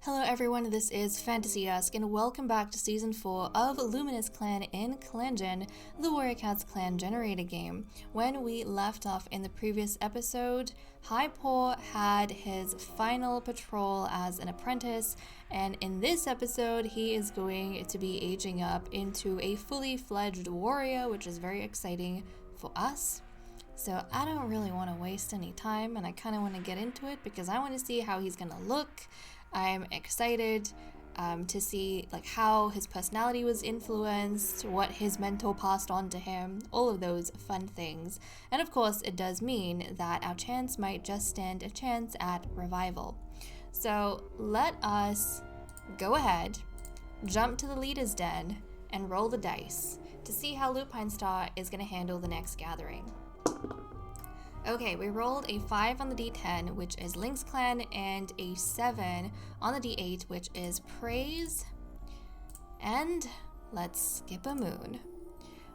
Hello everyone, this is Fantasy Ask, and welcome back to Season 4 of Luminous Clan in ClanGen, the Warrior Cats clan generator game. When we left off in the previous episode, Highpaw had his final patrol as an apprentice, and in this episode he is going to be aging up into a fully fledged warrior, which is very exciting for us. So I don't really want to waste any time, and I kind of want to get into it because I want to see how he's going to look. I'm excited to see how his personality was influenced, what his mentor passed on to him, all of those fun things. And of course, it does mean that our chance might just stand a chance at revival. So let us go ahead, jump to the leader's den, and roll the dice to see how Lupine Star is going to handle the next gathering. Okay, we rolled a 5 on the D10, which is Lynx Clan, and a 7 on the D8, which is Praise. And let's skip a moon.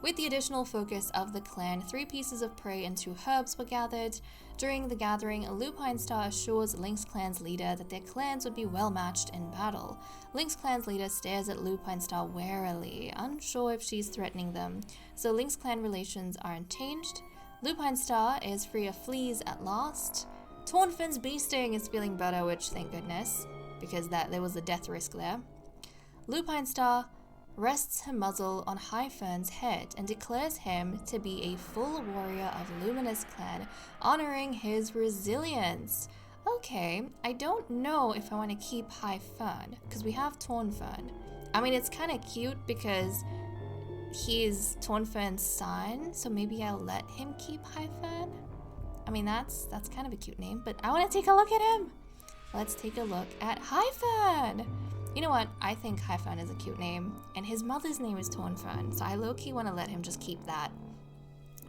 With the additional focus of the clan, 3 pieces of prey and 2 herbs were gathered. During the gathering, Lupine Star assures Lynx Clan's leader that their clans would be well matched in battle. Lynx Clan's leader stares at Lupine Star warily, unsure if she's threatening them, so Lynx Clan relations are unchanged. Lupine Star is free of fleas at last. Tornfin's bee sting is feeling better, which thank goodness, because there was a death risk there. Lupine Star rests her muzzle on Highfern's head and declares him to be a full warrior of Luminous Clan, honoring his resilience. Okay, I don't know if I want to keep Highfern, because we have Tornfern. I mean, it's kind of cute because he's Tornfern's son, so maybe I'll let him keep Highfern. I mean, that's kind of a cute name, but I want to take a look at him. Let's take a look at Highfern. You know what? I think Highfern is a cute name, and his mother's name is Tornfern, so I low-key want to let him just keep that.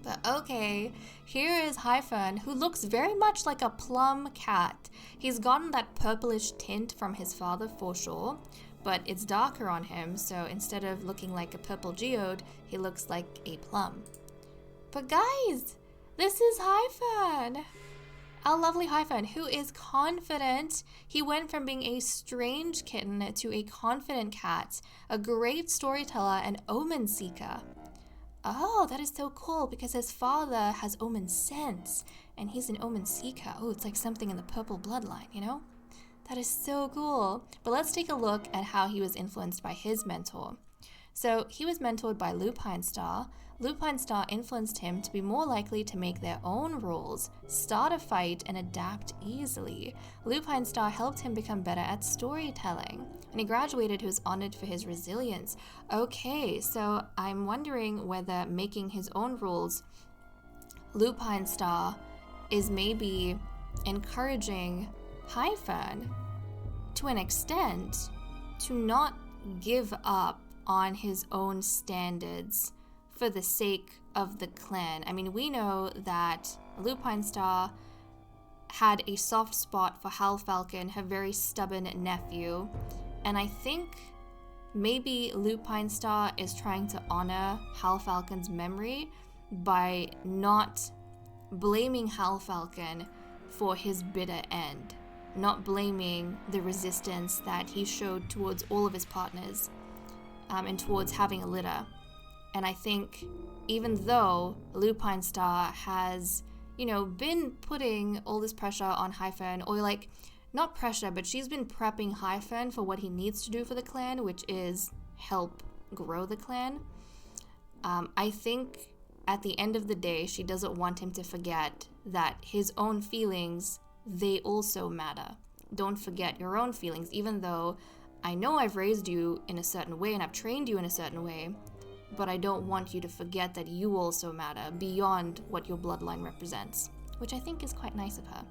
But okay, here is Highfern, who looks very much like a plum cat. He's gotten that purplish tint from his father for sure, but it's darker on him, so instead of looking like a purple geode, he looks like a plum. But guys, this is Highfern! Our lovely Highfern, who is confident. He went from being a strange kitten to a confident cat, a great storyteller and omen seeker. Oh, that is so cool, because his father has omen sense, and he's an omen seeker. Oh, it's like something in the purple bloodline, you know? That is so cool. But let's take a look at how he was influenced by his mentor. So he was mentored by Lupine Star. Lupine Star influenced him to be more likely to make their own rules, start a fight, and adapt easily. Lupine Star helped him become better at storytelling. When he graduated, he was honored for his resilience. Okay, so I'm wondering whether making his own rules, Lupine Star is maybe encouraging Highfern to an extent to not give up on his own standards for the sake of the clan. I mean, we know that Lupine Star had a soft spot for Hal Falcon, her very stubborn nephew, and I think maybe Lupine Star is trying to honor Hal Falcon's memory by not blaming Hal Falcon for his bitter end, not blaming the resistance that he showed towards all of his partners and towards having a litter. And I think even though Lupine Star has, been putting all this pressure on Highfern, or not pressure, but she's been prepping Highfern for what he needs to do for the clan, which is help grow the clan. I think at the end of the day, she doesn't want him to forget that his own feelings, they also matter. Don't forget your own feelings, even though I know I've raised you in a certain way and I've trained you in a certain way, but I don't want you to forget that you also matter beyond what your bloodline represents, which I think is quite nice of her.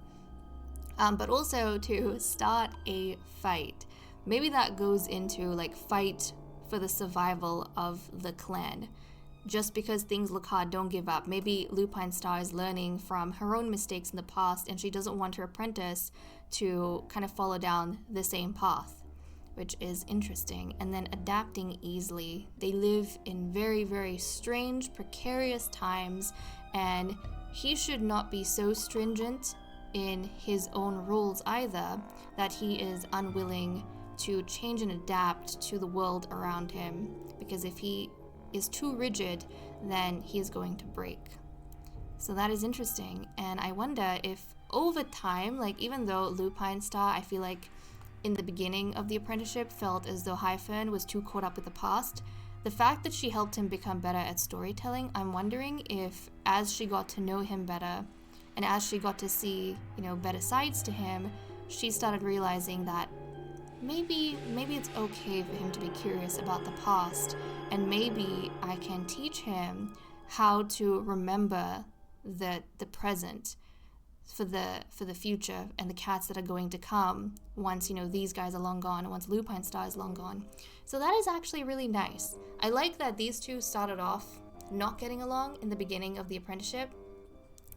But also to start a fight. Maybe that goes into fight for the survival of the clan. Just because things look hard, don't give up. Maybe Lupine Star is learning from her own mistakes in the past, and she doesn't want her apprentice to kind of follow down the same path, which is interesting. And then adapting easily. They live in very, very strange, precarious times, and he should not be so stringent in his own rules either, that he is unwilling to change and adapt to the world around him, because if he is too rigid, then he is going to break. So that is interesting, and I wonder if over time, like even though Lupine Star, I feel like in the beginning of the apprenticeship felt as though Hyphen was too caught up with the past, the fact that she helped him become better at storytelling, I'm wondering if as she got to know him better and as she got to see, better sides to him, she started realizing that maybe it's okay for him to be curious about the past, and maybe I can teach him how to remember the present for the future and the cats that are going to come once these guys are long gone, once Lupine Star is long gone. So that is actually really nice. I like that these two started off not getting along in the beginning of the apprenticeship,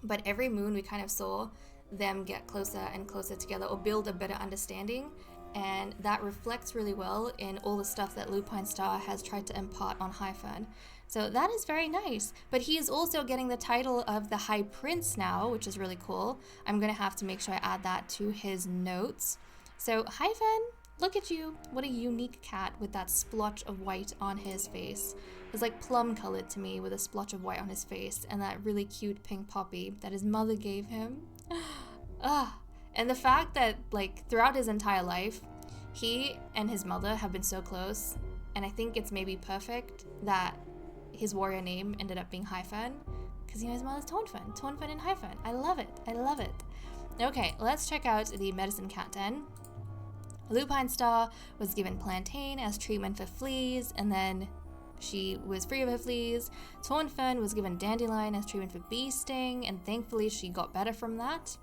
but every moon we kind of saw them get closer and closer together or build a better understanding, and that reflects really well in all the stuff that Lupine Star has tried to impart on Hyphen. So that is very nice. But he is also getting the title of the High Prince now, which is really cool. I'm going to have to make sure I add that to his notes. So Hyphen, look at you. What a unique cat with that splotch of white on his face. It's like plum colored to me with a splotch of white on his face and that really cute pink poppy that his mother gave him. And the fact that throughout his entire life, he and his mother have been so close, and I think it's maybe perfect that his warrior name ended up being Hyphen, because his mother's Tonfen and Hyphen. I love it. Okay, let's check out the medicine cat den. Lupine Star was given plantain as treatment for fleas, and then she was free of her fleas. Tonfen was given dandelion as treatment for bee sting, and thankfully she got better from that.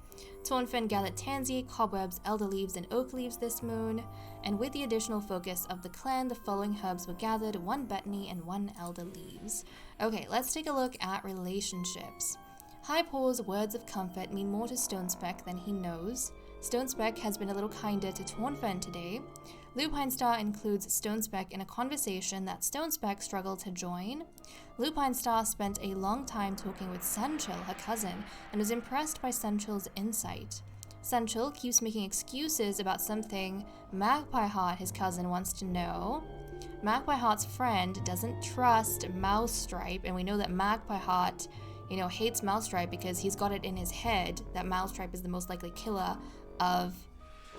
Tonfen gathered tansy, cobwebs, elder leaves, and oak leaves this moon, and with the additional focus of the clan, the following herbs were gathered: 1 betony and 1 elder leaves. Okay, let's take a look at relationships. Highpaw's words of comfort mean more to Stonespeck than he knows. Stonespeck has been a little kinder to Tonfen today. Lupine Star includes Stonespeck in a conversation that Stonespeck struggled to join. Lupine Star spent a long time talking with Sunchill, her cousin, and was impressed by Sunchill's insight. Sunchill keeps making excuses about something Magpie Heart, his cousin, wants to know. Magpie Heart's friend doesn't trust Mousestripe, and we know that Magpie Heart, hates Mousestripe because he's got it in his head that Mousestripe is the most likely killer of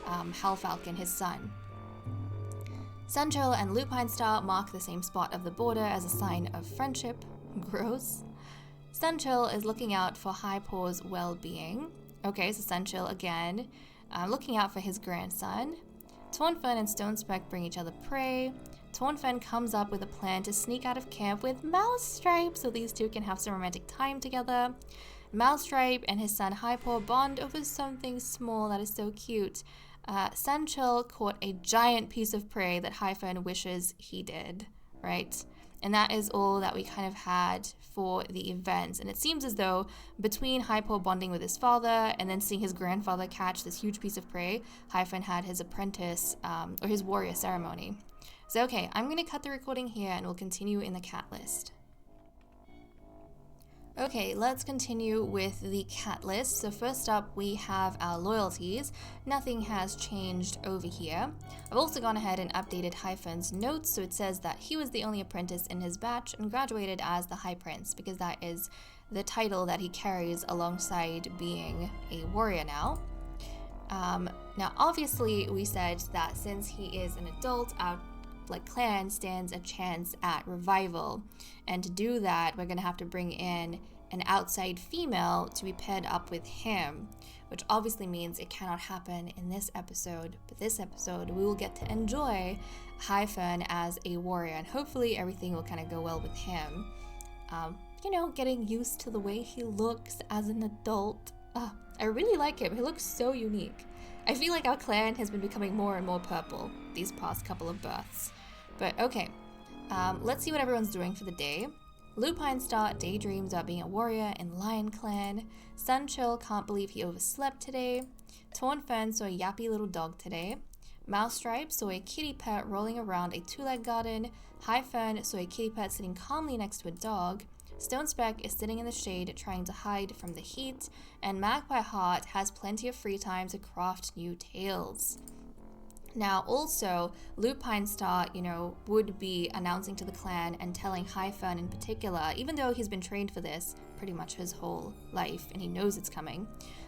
Halfalcon, his son. Sunchill and Lupine Star mark the same spot of the border as a sign of friendship. Gross. Sunchill is looking out for Highpaw's well-being. Okay, so Sunchill again, looking out for his grandson. Tonfen and Stonespeck bring each other prey. Tonfen comes up with a plan to sneak out of camp with Mousestripe so these two can have some romantic time together. Mousestripe and his son Highpaw bond over something small that is so cute. Sunchill caught a giant piece of prey that Hyphen wishes he did, right? And that is all that we kind of had for the events. And it seems as though between Hypaw bonding with his father and then seeing his grandfather catch this huge piece of prey, Hyphen had his apprentice, or his warrior ceremony. So okay, I'm going to cut the recording here and we'll continue in the cat list. Okay, let's continue with the cat list. So first up, we have our loyalties. Nothing has changed over here. I've also gone ahead and updated Hyphen's notes, so it says that he was the only apprentice in his batch and graduated as the High Prince, because that is the title that he carries alongside being a warrior now. Now, obviously, we said that since he is an adult, our clan stands a chance at revival, and to do that we're gonna have to bring in an outside female to be paired up with him, which obviously means it cannot happen in this episode, but this episode we will get to enjoy Hyphen as a warrior, and hopefully everything will kind of go well with him. Getting used to the way he looks as an adult. I really like him. He looks so unique. I feel like our clan has been becoming more and more purple these past couple of births. But okay, let's see what everyone's doing for the day. Lupine Star daydreams about being a warrior in Lion Clan. Sunchill can't believe he overslept today. Tonfen saw a yappy little dog today. Mousestripe saw a kitty pet rolling around a two-leg garden. Hyphen saw a kitty pet sitting calmly next to a dog. Stone Speck is sitting in the shade trying to hide from the heat, and Magpie Heart has plenty of free time to craft new tales. Now, also, Lupine Star, would be announcing to the clan and telling Hyphern in particular, even though he's been trained for this pretty much his whole life and he knows it's coming.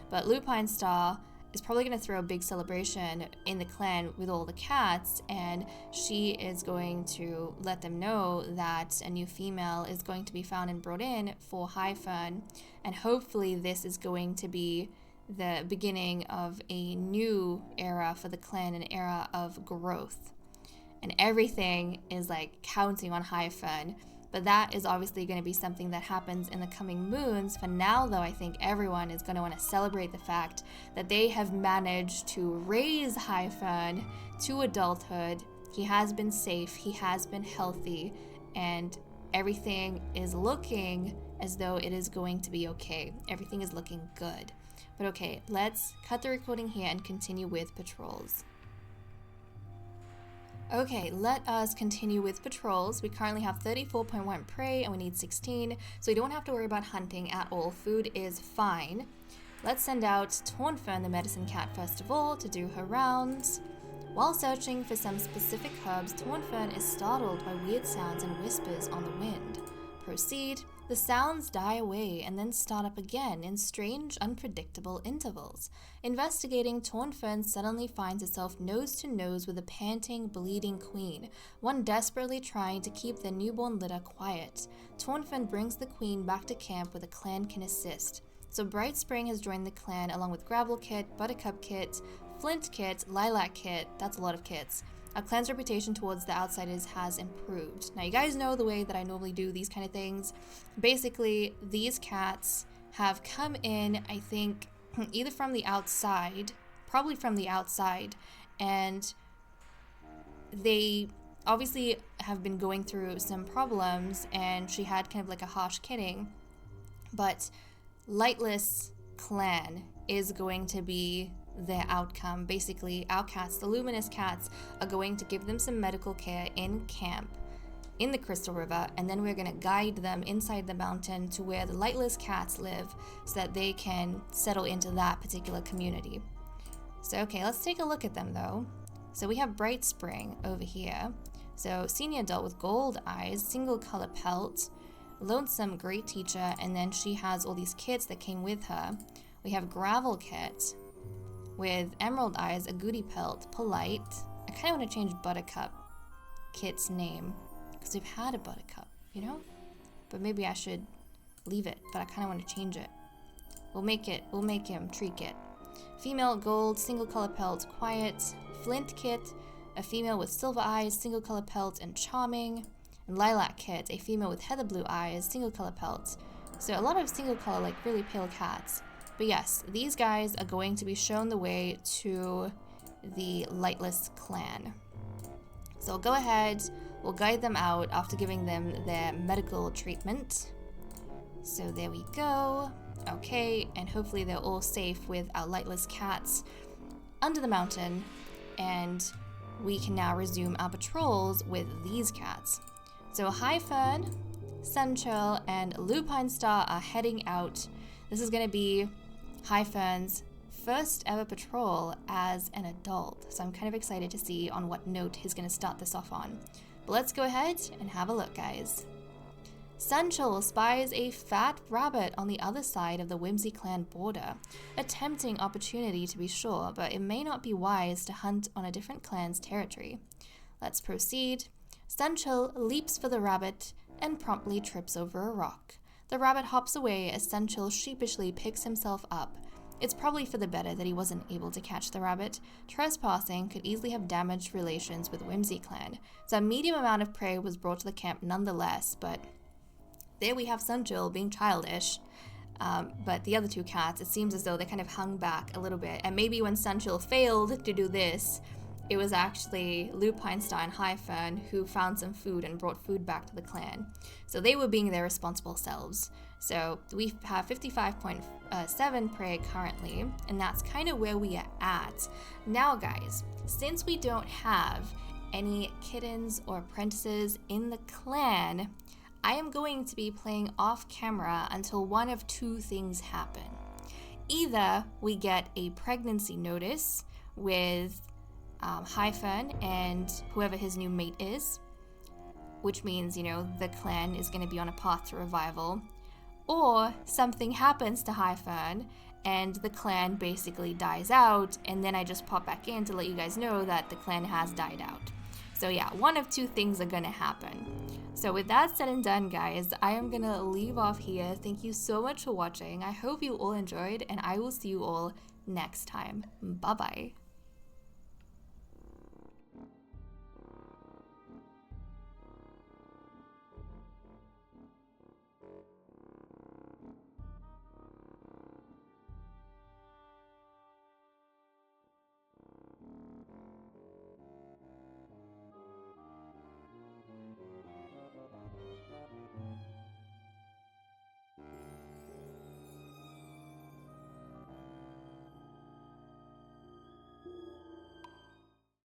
But Lupine Star is probably going to throw a big celebration in the clan with all the cats, and she is going to let them know that a new female is going to be found and brought in for Hyphern, and hopefully this is going to be the beginning of a new era for the clan, an era of growth. And everything is like counting on Hyphern, but that is obviously going to be something that happens in the coming moons. For now, though, I think everyone is going to want to celebrate the fact that they have managed to raise Hyphern to adulthood. He has been safe, he has been healthy, and everything is looking as though it is going to be okay. Everything is looking good. But okay, let's cut the recording here and continue with patrols. Okay, let us continue with patrols. We currently have 34.1 prey and we need 16, so we don't have to worry about hunting at all. Food is fine. Let's send out Tawnfern, the medicine cat, first of all, to do her rounds. While searching for some specific herbs, Tawnfern is startled by weird sounds and whispers on the wind. Proceed. The sounds die away and then start up again in strange, unpredictable intervals. Investigating, Tawnfern suddenly finds herself nose to nose with a panting, bleeding queen, one desperately trying to keep their newborn litter quiet. Tawnfern brings the queen back to camp where the clan can assist. So Bright Spring has joined the clan along with Gravel Kit, Buttercup Kit, Flint Kit, Lilac Kit, that's a lot of kits. Our clan's reputation towards the outsiders has improved. Now, you guys know the way that I normally do these kind of things. Basically, these cats have come in, I think, either from the outside, probably from the outside, and they obviously have been going through some problems, and she had kind of like a harsh kidding, but Lightless Clan is going to be their outcome. Basically, our cats, the Luminous cats, are going to give them some medical care in camp in the Crystal River, and then we're going to guide them inside the mountain to where the Lightless cats live so that they can settle into that particular community. So okay, let's take a look at them though. So we have Bright Spring over here. So senior adult with gold eyes, single color pelt, lonesome great teacher, and then she has all these kits that came with her. We have Gravel Kit with emerald eyes, a goody pelt, polite. I kind of want to change Buttercup Kit's name because we've had a Buttercup, but maybe I should leave it, but I kind of want to change it. We'll make him Tree Kit. Female gold, single color pelt, quiet. Flint Kit, a female with silver eyes, single color pelt, and charming. And Lilac Kit, a female with heather blue eyes, single color pelt. So a lot of single color, like really pale cats. But yes, these guys are going to be shown the way to the Lightless Clan. So go ahead, we'll guide them out after giving them their medical treatment. So there we go. Okay, and hopefully they're all safe with our Lightless cats under the mountain, and we can now resume our patrols with these cats. So Hyphern, Sunchurl, and Lupine Star are heading out. This is going to be Hyphern's first ever patrol as an adult, so I'm kind of excited to see on what note he's going to start this off on. But let's go ahead and have a look, guys. Sunchurl spies a fat rabbit on the other side of the Whimsy Clan border. A tempting opportunity to be sure, but it may not be wise to hunt on a different clan's territory. Let's proceed. Sunchurl leaps for the rabbit and promptly trips over a rock. The rabbit hops away as Sunchurl sheepishly picks himself up. It's probably for the better that he wasn't able to catch the rabbit. Trespassing could easily have damaged relations with Whimsy Clan, so a medium amount of prey was brought to the camp nonetheless, but there we have Sunchurl being childish. But the other two cats, it seems as though they kind of hung back a little bit, and maybe when Sunchurl failed to do this, it was actually Lupine Star and Hyphern who found some food and brought food back to the clan. So they were being their responsible selves. So we have 55.7 prey currently, and that's kind of where we are at. Now guys, since we don't have any kittens or apprentices in the clan, I am going to be playing off camera until one of two things happen. Either we get a pregnancy notice with Hyphen and whoever his new mate is, which means, you know, the clan is going to be on a path to revival, or something happens to Hyphen and the clan basically dies out, and then I just pop back in to let you guys know that the clan has died out. So yeah, one of two things are gonna happen. So with that said and done, guys, I am gonna leave off here. Thank you so much for watching. I hope you all enjoyed, and I will see you all next time. Bye-bye.